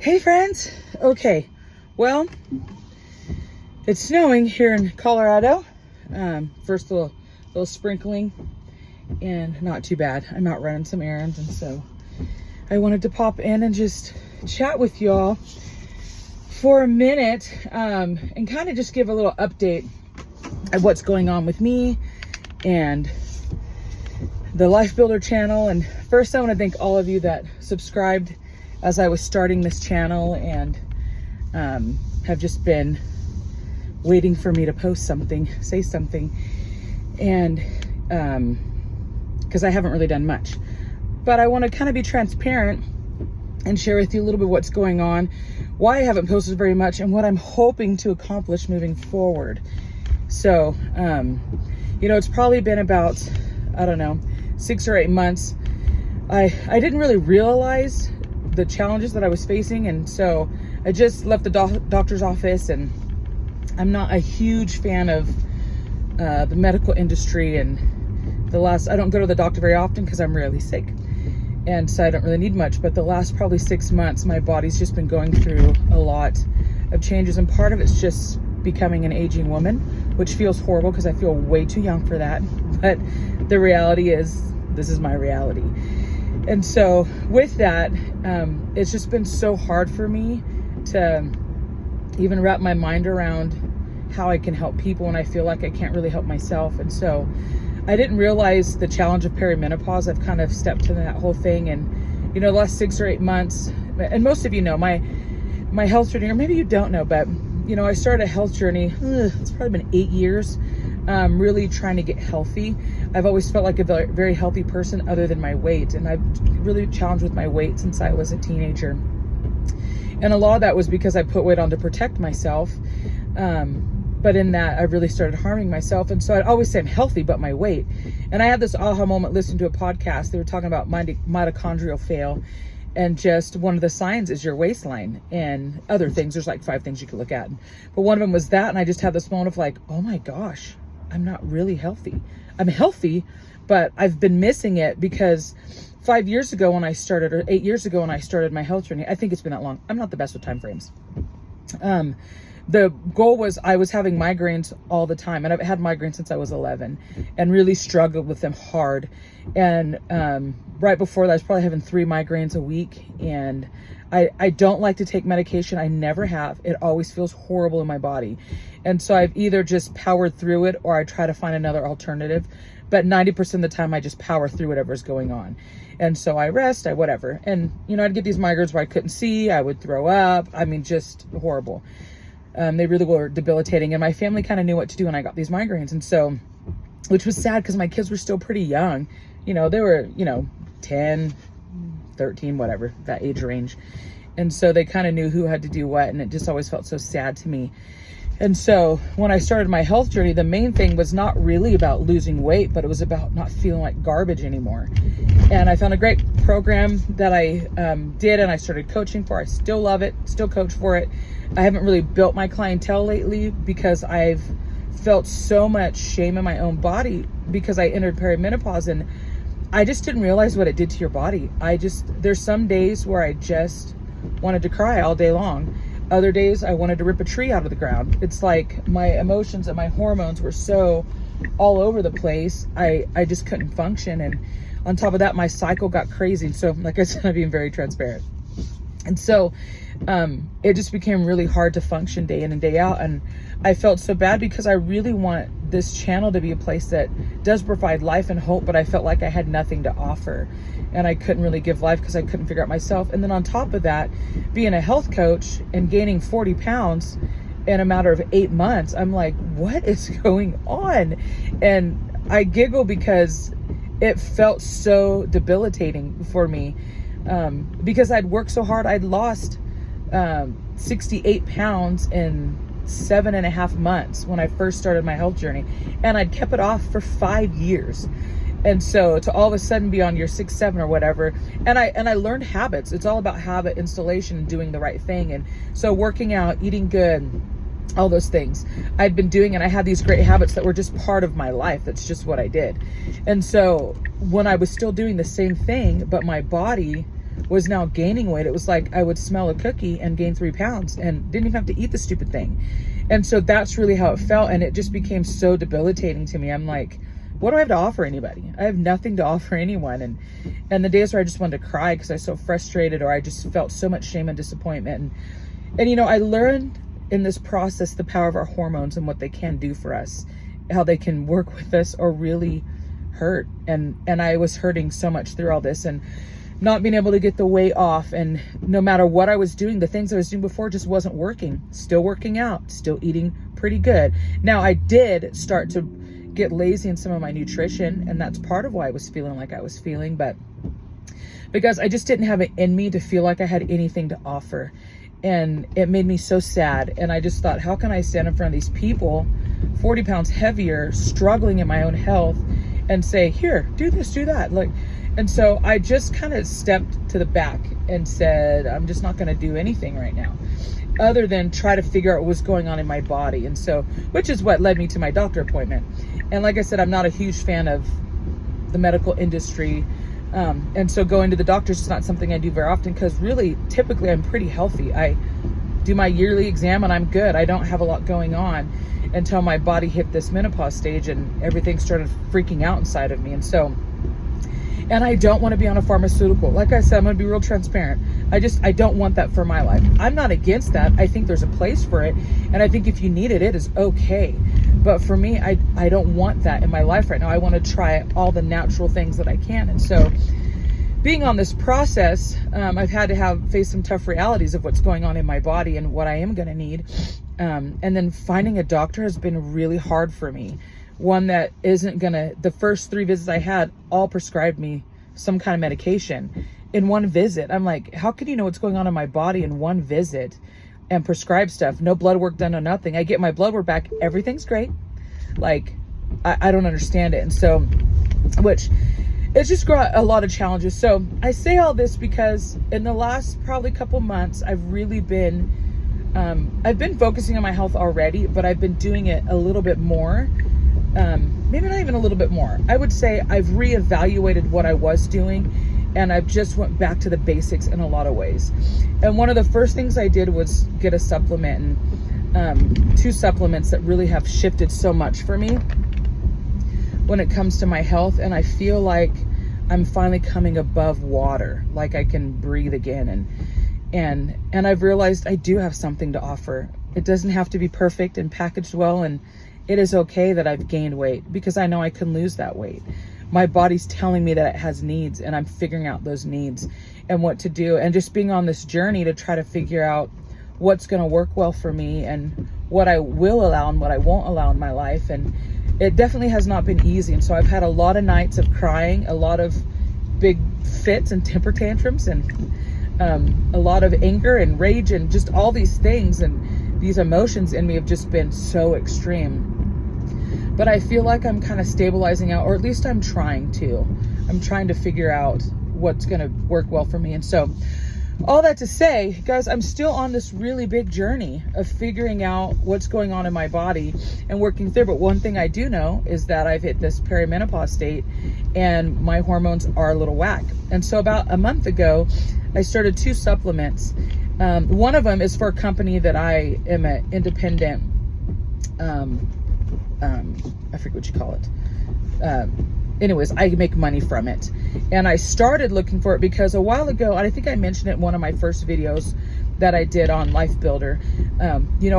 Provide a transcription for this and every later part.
Hey friends. Okay, well, it's snowing here in Colorado. First little sprinkling, and not too bad. I'm out running some errands, and so I wanted to pop in and just chat with y'all for a minute, and kind of just give a little update of what's going on with me and the Life Builder channel. And first, I want to thank all of you that subscribed as I was starting this channel and have just been waiting for me to post something, say something, and because I haven't really done much. But I want to kind of be transparent and share with you a little bit what's going on, why I haven't posted very much, and what I'm hoping to accomplish moving forward. So, it's probably been about, 6 or 8 months. I didn't really realize the challenges that I was facing, and so I just left the doctor's office, and I'm not a huge fan of the medical industry, and I don't go to the doctor very often because I'm rarely sick, and so I don't really need much. But the last probably 6 months, my body's just been going through a lot of changes, and part of it's just becoming an aging woman, which feels horrible because I feel way too young for that. But the reality is, this is my reality. And so with that, it's just been so hard for me to even wrap my mind around how I can help people when I feel like I can't really help myself. And so I didn't realize the challenge of perimenopause. I've kind of stepped into that whole thing. And, the last 6 or 8 months, and most of you know my health journey, or maybe you don't know, but, I started a health journey. It's probably been 8 years, really trying to get healthy. I've always felt like a very, very healthy person other than my weight. And I've really challenged with my weight since I was a teenager. And a lot of that was because I put weight on to protect myself. But in that, I really started harming myself. And so I'd always say I'm healthy, but my weight. And I had this aha moment listening to a podcast. They were talking about mitochondrial fail. And just one of the signs is your waistline and other things. There's like 5 things you could look at. But one of them was that. And I just had this moment of like, oh my gosh, I'm not really healthy. I'm healthy, but I've been missing it because 5 years ago when I started, or 8 years ago when I started my health journey, I think it's been that long. I'm not the best with time frames. The goal was I was having migraines all the time, and I've had migraines since I was 11 and really struggled with them hard. And right before that, I was probably having 3 migraines a week, and I don't like to take medication. I never have. It always feels horrible in my body. And so I've either just powered through it or I try to find another alternative. But 90% of the time I just power through whatever's going on. And so I rest, whatever. And, I'd get these migraines where I couldn't see, I would throw up. I mean, just horrible. They really were debilitating, and my family kind of knew what to do when I got these migraines. And so, which was sad because my kids were still pretty young. They were, 10, 13, whatever, that age range. And so they kind of knew who had to do what, and it just always felt so sad to me. And so when I started my health journey, the main thing was not really about losing weight, but it was about not feeling like garbage anymore. And I found a great program that I did, and I started coaching for. I still love it, still coach for it. I haven't really built my clientele lately because I've felt so much shame in my own body because I entered perimenopause, and I just didn't realize what it did to your body. There's some days where I just wanted to cry all day long. Other days I wanted to rip a tree out of the ground. It's like my emotions and my hormones were so all over the place. I just couldn't function. And on top of that, my cycle got crazy. And so, like I said, I'm being very transparent. And so it just became really hard to function day in and day out. And I felt so bad because I really want this channel to be a place that does provide life and hope, but I felt like I had nothing to offer. And I couldn't really give life because I couldn't figure out myself. And then on top of that, being a health coach and gaining 40 pounds in a matter of 8 months, I'm like, what is going on? And I giggle because it felt so debilitating for me, because I'd worked so hard. I'd lost 68 pounds in 7.5 months when I first started my health journey, and I'd kept it off for 5 years. And so to all of a sudden be on your 6, 7 or whatever, and I learned habits. It's all about habit installation and doing the right thing. And so working out, eating good, all those things I'd been doing, and I had these great habits that were just part of my life. That's just what I did. And so when I was still doing the same thing, but my body was now gaining weight. It was like I would smell a cookie and gain 3 pounds and didn't even have to eat the stupid thing. And so that's really how it felt. And it just became so debilitating to me. I'm like, what do I have to offer anybody? I have nothing to offer anyone. And the days where I just wanted to cry because I was so frustrated, or I just felt so much shame and disappointment. And you know, I learned in this process the power of our hormones and what they can do for us, how they can work with us or really hurt. And I was hurting so much through all this, and not being able to get the weight off. And no matter what I was doing, the things I was doing before just wasn't working. Still working out, still eating pretty good. Now I did start to get lazy in some of my nutrition, and that's part of why I was feeling like I was feeling, but because I just didn't have it in me to feel like I had anything to offer. And it made me so sad. And I just thought, how can I stand in front of these people 40 pounds heavier, struggling in my own health, and say, here, do this, do that. Like, and so I just kind of stepped to the back and said, I'm just not going to do anything right now other than try to figure out what was going on in my body. And so, which is what led me to my doctor appointment. And like I said, I'm not a huge fan of the medical industry. And so going to the doctor is not something I do very often, because really, typically I'm pretty healthy. I do my yearly exam and I'm good. I don't have a lot going on until my body hit this menopause stage and everything started freaking out inside of me. And I don't want to be on a pharmaceutical. Like I said, I'm going to be real transparent. I don't want that for my life. I'm not against that. I think there's a place for it. And I think if you need it, it is okay. But for me, I don't want that in my life right now. I want to try all the natural things that I can. And so being on this process, I've had to face some tough realities of what's going on in my body and what I am going to need. And then finding a doctor has been really hard for me. One that isn't gonna, the first 3 visits I had all prescribed me some kind of medication in one visit. I'm like, how can you know what's going on in my body in one visit and prescribe stuff? No blood work done, no nothing. I get my blood work back, everything's great. Like, I don't understand it. And so, which it's just got a lot of challenges. So I say all this because in the last probably couple months, I've really been, I've been focusing on my health already, but I've been doing it a little bit more. Maybe not even a little bit more. I would say I've reevaluated what I was doing, and I've just went back to the basics in a lot of ways. And one of the first things I did was get a supplement, and 2 supplements that really have shifted so much for me when it comes to my health. And I feel like I'm finally coming above water, like I can breathe again. And I've realized I do have something to offer. It doesn't have to be perfect and packaged well, and it is okay that I've gained weight, because I know I can lose that weight. My body's telling me that it has needs, and I'm figuring out those needs and what to do, and just being on this journey to try to figure out what's going to work well for me and what I will allow and what I won't allow in my life. And it definitely has not been easy. And so I've had a lot of nights of crying, a lot of big fits and temper tantrums, and a lot of anger and rage and just all these things. And these emotions in me have just been so extreme. But I feel like I'm kind of stabilizing out, or at least I'm trying to figure out what's going to work well for me. And so all that to say, guys, I'm still on this really big journey of figuring out what's going on in my body and working through. But one thing I do know is that I've hit this perimenopause state and my hormones are a little whack. And so about a month ago, I started 2 supplements. One of them is for a company that I am an independent, I forget what you call it. Anyways, I make money from it. And I started looking for it because a while ago, and I think I mentioned it in one of my first videos that I did on Life Builder, I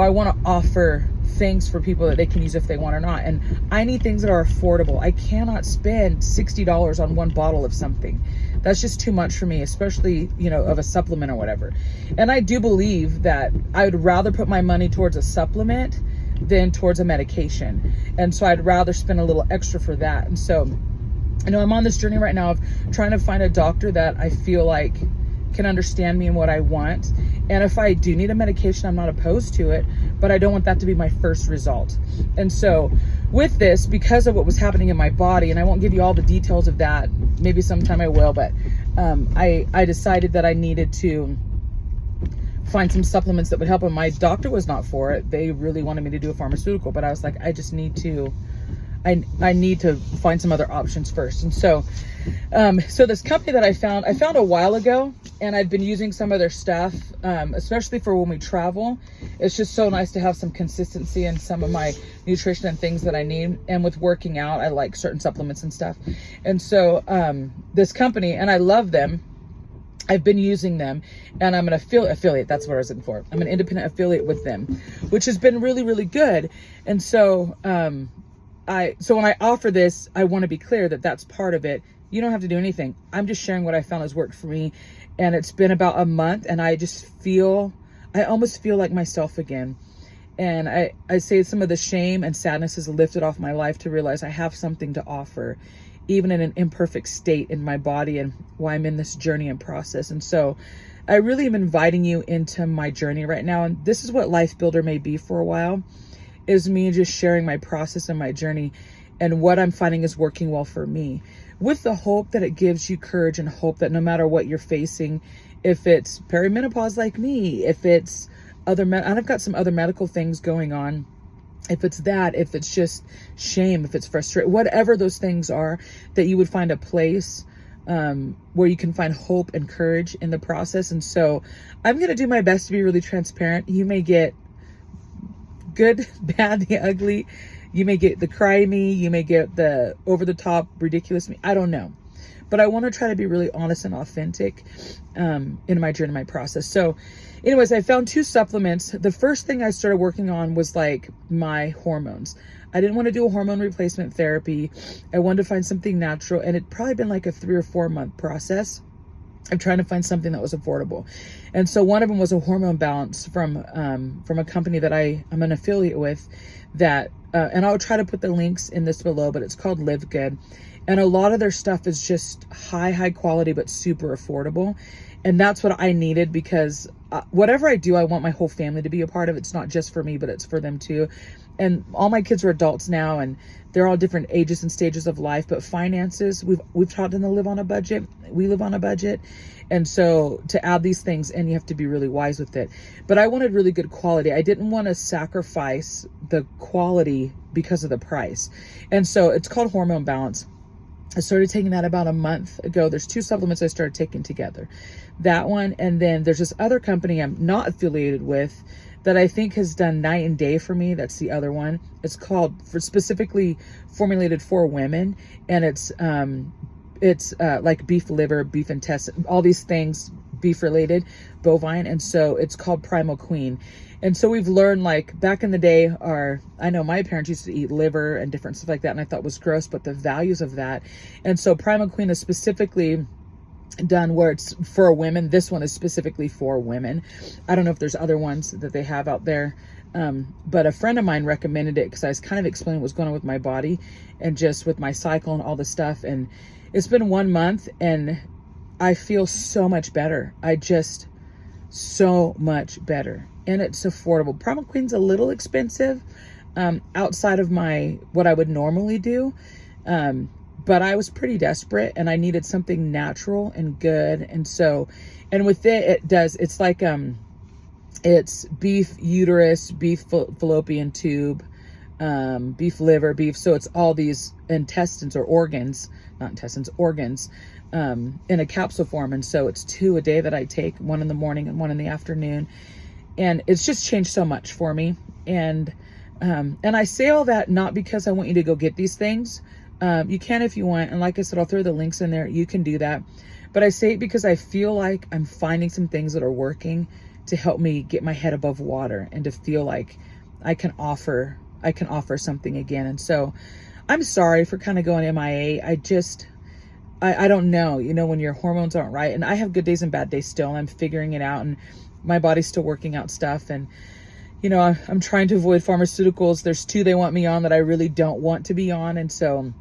want to offer things for people that they can use if they want or not. And I need things that are affordable. I cannot spend $60 on one bottle of something. That's just too much for me, especially, of a supplement or whatever. And I do believe that I would rather put my money towards a supplement than towards a medication. And so I'd rather spend a little extra for that. And so, I'm on this journey right now of trying to find a doctor that I feel like can understand me and what I want. And if I do need a medication, I'm not opposed to it, but I don't want that to be my first result. And so with this, because of what was happening in my body, and I won't give you all the details of that, maybe sometime I will, but I decided that I needed to find some supplements that would help. And my doctor was not for it. They really wanted me to do a pharmaceutical, but I was like, I just need to I need to find some other options first. And so, so this company that I found a while ago, and I've been using some of their stuff, especially for when we travel. It's just so nice to have some consistency in some of my nutrition and things that I need. And with working out, I like certain supplements and stuff. And so, this company, and I love them. I've been using them, and I'm an affiliate. That's what I was looking for. I'm an independent affiliate with them, which has been really, really good. And so, so when I offer this, I want to be clear that that's part of it. You don't have to do anything. I'm just sharing what I found has worked for me. And it's been about a month, and I almost feel like myself again. And I say some of the shame and sadness has lifted off my life to realize I have something to offer, even in an imperfect state in my body, and why I'm in this journey and process. And so I really am inviting you into my journey right now. And this is what Life Builder may be for a while, is me just sharing my process and my journey and what I'm finding is working well for me, with the hope that it gives you courage and hope that no matter what you're facing, if it's perimenopause like me, if it's and I've got some other medical things going on, if it's that, if it's just shame, if it's frustration, whatever those things are, that you would find a place where you can find hope and courage in the process. And so I'm going to do my best to be really transparent. You may get good, bad, the ugly. You may get the cry me. You may get the over the top, ridiculous me. I don't know. But I want to try to be really honest and authentic in my journey, my process. So anyways, I found 2 supplements. The first thing I started working on was like my hormones. I didn't want to do a hormone replacement therapy. I wanted to find something natural, and it'd probably been like a 3 or 4 month process of trying to find something that was affordable. And so one of them was a hormone balance from a company that I'm an affiliate with, that and I'll try to put the links in this below, but it's called Live Good. And a lot of their stuff is just high quality, but super affordable. And that's what I needed, because whatever I do, I want my whole family to be a part of it. It's not just for me, but it's for them too. And all my kids are adults now, and they're all different ages and stages of life, but finances, we've taught them to live on a budget. We live on a budget. And so to add these things, and you have to be really wise with it. But I wanted really good quality. I didn't want to sacrifice the quality because of the price. And so it's called Hormone Balance. I started taking that about a month ago. There's 2 supplements I started taking together. That one, and then there's this other company I'm not affiliated with that I think has done night and day for me. That's the other one. It's called, specifically formulated for women, and it's like beef liver, beef intestine, all these things, beef related, bovine. And so it's called Primal Queen. And so we've learned, like back in the day, I know my parents used to eat liver and different stuff like that, and I thought was gross, but the values of that. And so Primal Queen is specifically done where it's for women. This one is specifically for women. I don't know if there's other ones that they have out there. But a friend of mine recommended it because I was kind of explaining what's going on with my body and just with my cycle and all this stuff. And it's been 1 month, and I feel so much better. So much better. And it's affordable. Primal Queen's a little expensive, outside of what I would normally do. But I was pretty desperate, and I needed something natural and good. And so, and with it's like, it's beef uterus, beef fallopian tube, beef liver, beef. So it's all these intestines or organs, not intestines, organs, in a capsule form. And so it's 2 a day that I take, 1 in the morning and 1 in the afternoon. And it's just changed so much for me. And I say all that not because I want you to go get these things. You can if you want. And like I said, I'll throw the links in there. You can do that. But I say it because I feel like I'm finding some things that are working to help me get my head above water, and to feel like I can offer something again. And so I'm sorry for kind of going MIA. I don't know, when your hormones aren't right, and I have good days and bad days still, and I'm figuring it out, and my body's still working out stuff. And, I'm trying to avoid pharmaceuticals. There's 2 they want me on that I really don't want to be on. And so,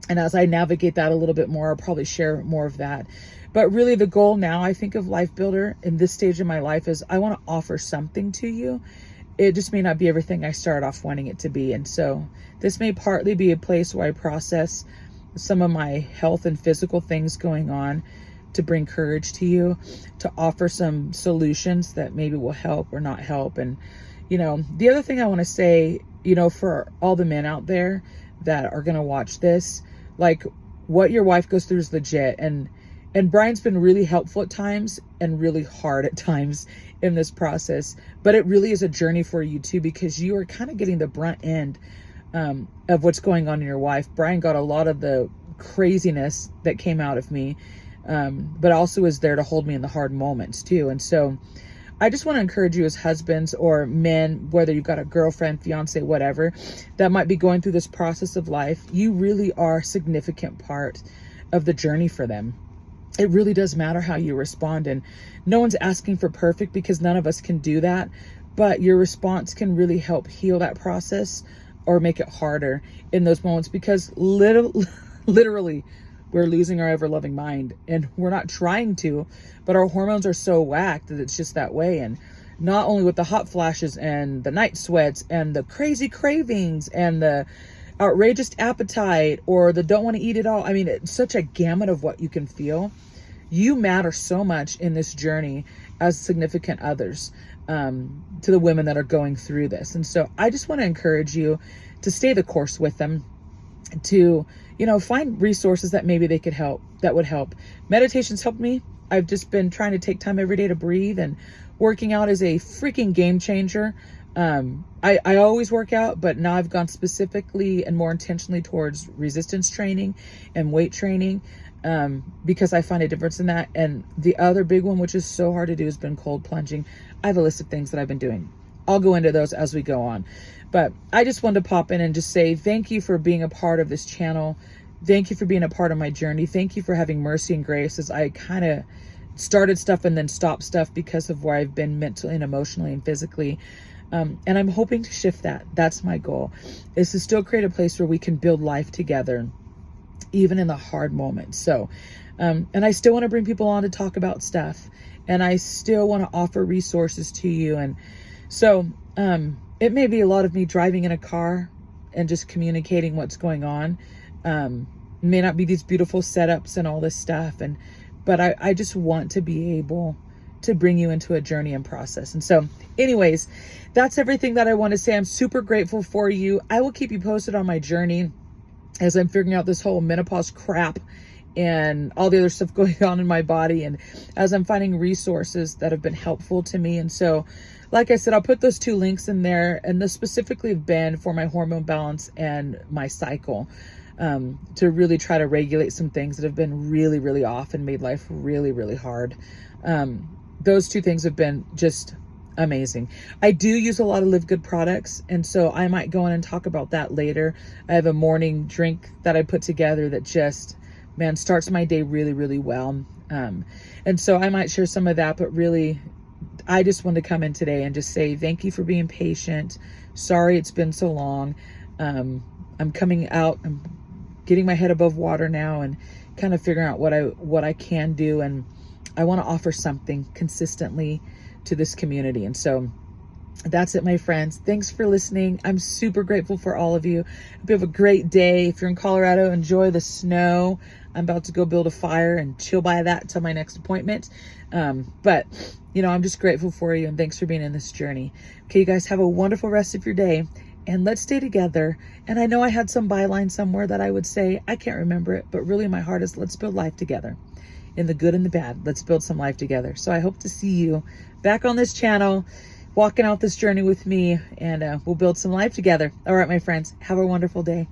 and as I navigate that a little bit more, I'll probably share more of that. But really the goal now, I think, of Life Builder in this stage of my life is I want to offer something to you. It just may not be everything I started off wanting it to be. And so this may partly be a place where I process some of my health and physical things going on, to bring courage to you, to offer some solutions that maybe will help or not help. And, the other thing I want to say, for all the men out there that are going to watch this. Like, what your wife goes through is legit. And Brian's been really helpful at times and really hard at times in this process. But it really is a journey for you too, because you are kind of getting the brunt end of what's going on in your wife. Brian got a lot of the craziness that came out of me, but also is there to hold me in the hard moments too. And so I just want to encourage you as husbands or men, whether you've got a girlfriend, fiance, whatever, that might be going through this process of life, you really are a significant part of the journey for them. It really does matter how you respond. And no one's asking for perfect, because none of us can do that. But your response can really help heal that process or make it harder in those moments, because literally we're losing our ever-loving mind, and we're not trying to, but our hormones are so whacked that it's just that way. And not only with the hot flashes and the night sweats and the crazy cravings and the outrageous appetite or the don't want to eat at all. I mean, it's such a gamut of what you can feel. You matter so much in this journey as significant others to the women that are going through this. And so I just want to encourage you to stay the course with them, to, you know, find resources that maybe they could help, that would help. Meditation's helped me. I've just been trying to take time every day to breathe, and working out is a freaking game changer. I always work out, but now I've gone specifically and more intentionally towards resistance training and weight training, because I find a difference in that. And the other big one, which is so hard to do, has been cold plunging. I have a list of things that I've been doing. I'll go into those as we go on. But I just wanted to pop in and just say thank you for being a part of this channel. Thank you for being a part of my journey. Thank you for having mercy and grace as I kind of started stuff and then stopped stuff because of where I've been mentally and emotionally and physically. And I'm hoping to shift that. That's my goal, is to still create a place where we can build life together, even in the hard moments. So, and I still want to bring people on to talk about stuff, and I still want to offer resources to you. And so, it may be a lot of me driving in a car and just communicating what's going on. It may not be these beautiful setups and all this stuff. But I just want to be able to bring you into a journey and process. And so anyways, that's everything that I want to say. I'm super grateful for you. I will keep you posted on my journey as I'm figuring out this whole menopause crap and all the other stuff going on in my body, and as I'm finding resources that have been helpful to me. And so, like I said, I'll put those 2 links in there, and this specifically have been for my hormone balance and my cycle, to really try to regulate some things that have been really, really off and made life really, really hard. Those 2 things have been just amazing. I do use a lot of Live Good products, and so I might go in and talk about that later. I have a morning drink that I put together that just, man, starts my day really, really well. And so I might share some of that, but really, I just wanted to come in today and just say thank you for being patient. Sorry it's been so long. I'm coming out, I'm getting my head above water now and kind of figuring out what I can do. And I want to offer something consistently to this community. And so that's it, my friends. Thanks for listening. I'm super grateful for all of you. Hope you have a great day. If you're in Colorado, enjoy the snow. I'm about to go build a fire and chill by that till my next appointment. But you know, I'm just grateful for you, and thanks for being in this journey. Okay, you guys have a wonderful rest of your day, and let's stay together. And I know I had some byline somewhere that I would say, I can't remember it, but really my heart is, let's build life together. In the good and the bad, let's build some life together. So I hope to see you back on this channel, walking out this journey with me, and we'll build some life together. All right, my friends, have a wonderful day.